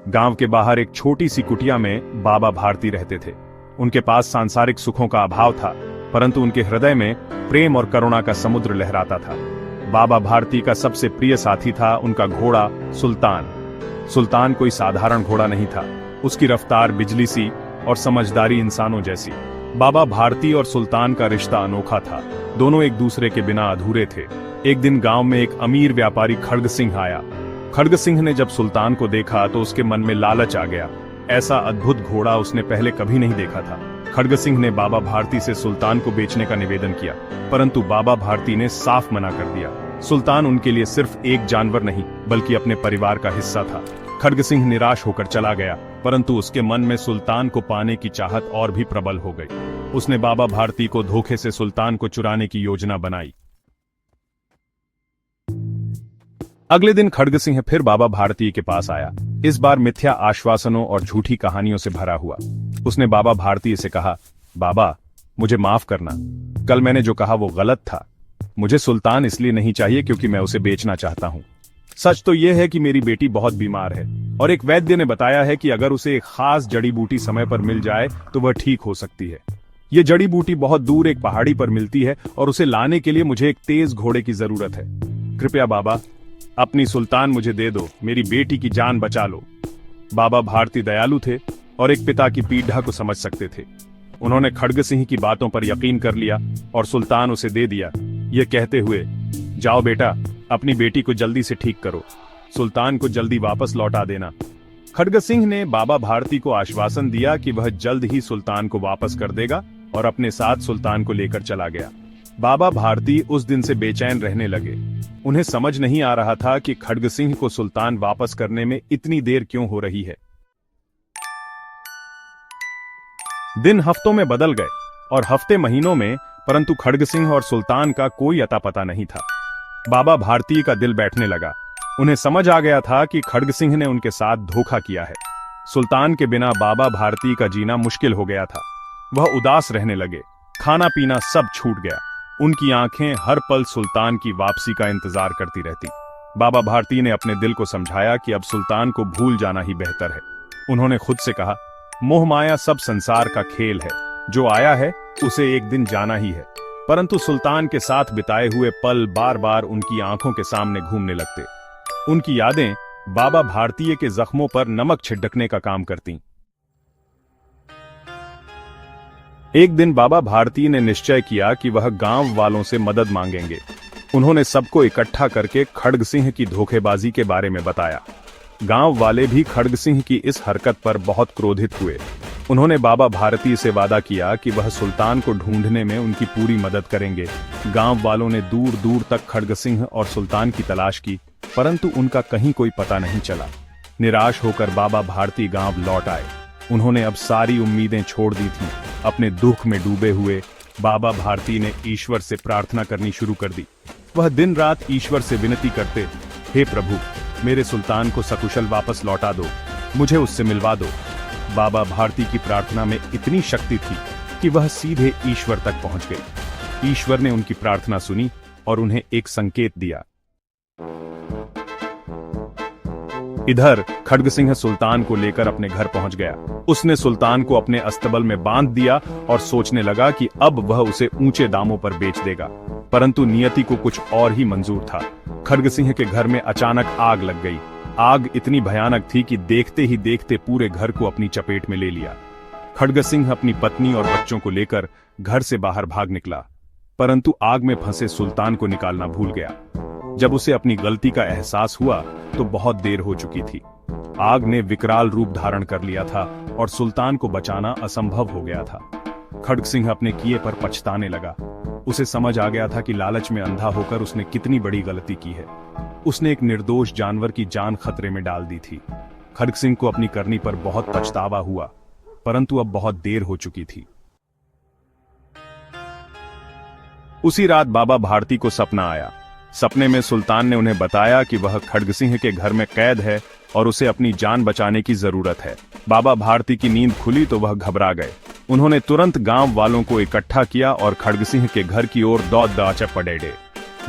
गांव के बाहर एक छोटी सी कुटिया में बाबा भारती रहते थे। उनके पास सांसारिक सुखों का अभाव था, परंतु उनके हृदय में प्रेम और करुणा का समुद्र लहराता था। बाबा भारती का सबसे प्रिय साथी था उनका घोड़ा सुल्तान। सुल्तान कोई साधारण घोड़ा नहीं था, उसकी रफ्तार बिजली सी और समझदारी इंसानों जैसी। बाबा भारती और सुल्तान का रिश्ता अनोखा था, दोनों एक दूसरे के बिना अधूरे थे। एक दिन गांव में एक अमीर व्यापारी खड्ग सिंह आया। खड्ग सिंह ने जब सुल्तान को देखा तो उसके मन में लालच आ गया। ऐसा अद्भुत घोड़ा उसने पहले कभी नहीं देखा था। खड्ग सिंह ने बाबा भारती से सुल्तान को बेचने का निवेदन किया, परंतु बाबा भारती ने साफ मना कर दिया। सुल्तान उनके लिए सिर्फ एक जानवर नहीं बल्कि अपने परिवार का हिस्सा था। खड्ग सिंह निराश होकर चला गया, परंतु उसके मन में सुल्तान को पाने की चाहत और भी प्रबल हो गई। उसने बाबा भारती को धोखे से सुल्तान को चुराने की योजना बनाई। अगले दिन खड्ग सिंह फिर बाबा भारती के पास आया, इस बार मिथ्या आश्वासनों और झूठी कहानियों से भरा हुआ। उसने बाबा भारती से कहा, बाबा मुझे माफ करना, कल मैंने जो कहा वो गलत था। मुझे सुल्तान इसलिए नहीं चाहिए क्योंकि मैं उसे बेचना चाहता हूँ। सच तो यह है कि मेरी बेटी बहुत बीमार है और एक वैद्य ने बताया है कि अगर उसे एक खास जड़ी बूटी समय पर मिल जाए तो वह ठीक हो सकती है। ये जड़ी बूटी बहुत दूर एक पहाड़ी पर मिलती है और उसे लाने के लिए मुझे एक तेज घोड़े की जरूरत है। कृपया बाबा अपनी सुल्तान मुझे दे दो, मेरी बेटी की जान बचा लो। बाबा भारती दयालु थे और एक पिता की पीड़ा को समझ सकते थे। उन्होंने खड्ग सिंह की बातों पर यकीन कर लिया और सुल्तान उसे दे दिया, ये कहते हुए, जाओ बेटा अपनी बेटी को जल्दी से ठीक करो, सुल्तान को जल्दी वापस लौटा देना। खड्ग सिंह ने बाबा भारती को आश्वासन दिया कि वह जल्द ही सुल्तान को वापस कर देगा और अपने साथ सुल्तान को लेकर चला गया। बाबा भारती उस दिन से बेचैन रहने लगे। उन्हें समझ नहीं आ रहा था कि खड्ग सिंह को सुल्तान वापस करने में इतनी देर क्यों हो रही है। दिन हफ्तों में बदल गए और हफ्ते महीनों में, परंतु खड्ग सिंह और सुल्तान का कोई अता पता नहीं था। बाबा भारती का दिल बैठने लगा। उन्हें समझ आ गया था कि खड्ग सिंह ने उनके साथ धोखा किया है। सुल्तान के बिना बाबा भारती का जीना मुश्किल हो गया था। वह उदास रहने लगे, खाना पीना सब छूट गया। उनकी आंखें हर पल सुल्तान की वापसी का इंतजार करती रहती। बाबा भारती ने अपने दिल को समझाया कि अब सुल्तान को भूल जाना ही बेहतर है। उन्होंने खुद से कहा, मोह माया सब संसार का खेल है, जो आया है उसे एक दिन जाना ही है। परंतु सुल्तान के साथ बिताए हुए पल बार बार उनकी आंखों के सामने घूमने लगते। उनकी यादें बाबा भारतीय के जख्मों पर नमक छिड़कने का काम करती। एक दिन बाबा भारती ने निश्चय किया कि वह गांव वालों से मदद मांगेंगे। उन्होंने सबको इकट्ठा करके खड्ग सिंह की धोखेबाजी के बारे में बताया। गांव वाले भी खड्ग सिंह की इस हरकत पर बहुत क्रोधित हुए। उन्होंने बाबा भारती से वादा किया कि वह सुल्तान को ढूंढने में उनकी पूरी मदद करेंगे। गांव वालों ने दूर दूर तक खड्ग सिंह और सुल्तान की तलाश की, परंतु उनका कहीं कोई पता नहीं चला। निराश होकर बाबा भारती गांव लौट आए। उन्होंने अब सारी उम्मीदें छोड़ दी थीं। अपने दुख में डूबे हुए बाबा भारती ने ईश्वर से प्रार्थना करनी शुरू कर दी। वह दिन रात ईश्वर से विनती करते, हे प्रभु मेरे सुल्तान को सकुशल वापस लौटा दो, मुझे उससे मिलवा दो। बाबा भारती की प्रार्थना में इतनी शक्ति थी कि वह सीधे ईश्वर तक पहुंच गई। ईश्वर ने उनकी प्रार्थना सुनी और उन्हें एक संकेत दिया। इधर खड्ग सिंह सुल्तान को लेकर अपने घर पहुंच गया। उसने सुल्तान को अपने अस्तबल में बांध दिया और सोचने लगा कि अब वह उसे ऊंचे दामों पर बेच देगा, परंतु नियति को कुछ और ही मंजूर था। खड्ग सिंह के घर में अचानक आग लग गई। आग इतनी भयानक थी कि देखते ही देखते पूरे घर को अपनी चपेट में ले लिया। खड्ग सिंह अपनी पत्नी और बच्चों को लेकर घर से बाहर भाग निकला, परंतु आग में फंसे सुल्तान को निकालना भूल गया। जब उसे अपनी गलती का एहसास हुआ तो बहुत देर हो चुकी थी। आग ने विकराल रूप धारण कर लिया था और सुल्तान को बचाना असंभव हो गया था। खड्ग सिंह अपने किए पर पछताने लगा। उसे समझ आ गया था कि लालच में अंधा होकर उसने कितनी बड़ी गलती की है। उसने एक निर्दोष जानवर की जान खतरे में डाल दी थी। खड्ग सिंह को अपनी करनी पर बहुत पछतावा हुआ, परंतु अब बहुत देर हो चुकी थी। उसी रात बाबा भारती को सपना आया। सपने में सुल्तान ने उन्हें बताया कि वह खड्ग सिंह के घर में कैद है और उसे अपनी जान बचाने की जरूरत है। बाबा भारती की नींद खुली तो वह घबरा गए। उन्होंने तुरंत गांव वालों को इकट्ठा किया और खड्ग सिंह के घर की ओर दौड़ पड़े।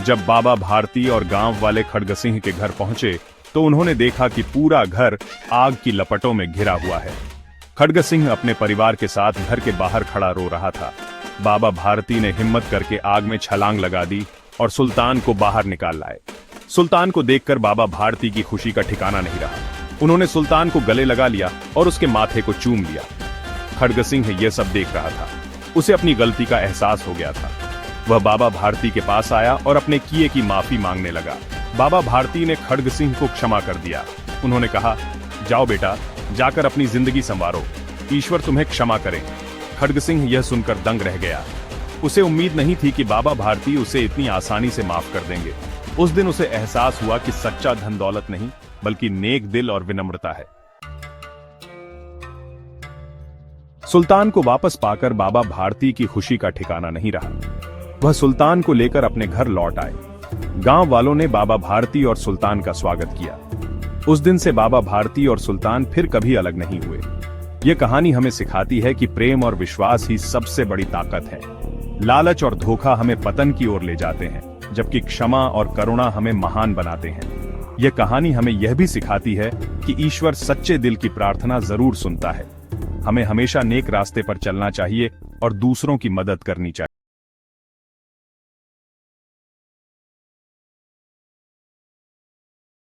जब बाबा भारती और गांव वाले खड्ग सिंह के घर पहुंचे तो उन्होंने देखा कि पूरा घर आग की लपटों में घिरा हुआ है। खड्ग सिंह अपने परिवार के साथ घर के बाहर खड़ा रो रहा था। बाबा भारती ने हिम्मत करके आग में छलांग लगा दी और सुल्तान को बाहर निकाल लाए। सुल्तान को देखकर बाबा भारती की खुशी का ठिकाना नहीं रहा। उन्होंने सुल्तान को गले लगा लिया और उसके माथे को चूम लिया। खड्ग सिंह यह सब देख रहा था। उसे अपनी गलती का एहसास हो गया था। वह बाबा भारती के पास आया और अपने किए की माफी मांगने लगा। बाबा भारती ने खड्ग सिंह को क्षमा कर दिया। उन्होंने कहा, जाओ बेटा, जाकर अपनी जिंदगी संवारो, ईश्वर तुम्हें क्षमा करे। खड्ग सिंह यह सुनकर दंग रह गया। उसे उम्मीद नहीं थी कि बाबा भारती उसे इतनी आसानी से माफ कर देंगे। उस दिन उसे एहसास हुआ कि सच्चा धन दौलत नहीं, बल्कि नेक दिल और विनम्रता है। सुल्तान को वापस पाकर बाबा भारती की खुशी का ठिकाना नहीं रहा। वह सुल्तान को लेकर अपने घर लौट आए। गांव वालों ने बाबा भारती और सुल्तान का स्वागत किया। उस दिन से बाबा भारती और सुल्तान फिर कभी अलग नहीं हुए। यह कहानी हमें सिखाती है कि प्रेम और विश्वास ही सबसे बड़ी ताकत है। लालच और धोखा हमें पतन की ओर ले जाते हैं, जबकि क्षमा और करुणा हमें महान बनाते हैं। यह कहानी हमें यह भी सिखाती है कि ईश्वर सच्चे दिल की प्रार्थना जरूर सुनता है। हमें हमेशा नेक रास्ते पर चलना चाहिए और दूसरों की मदद करनी चाहिए।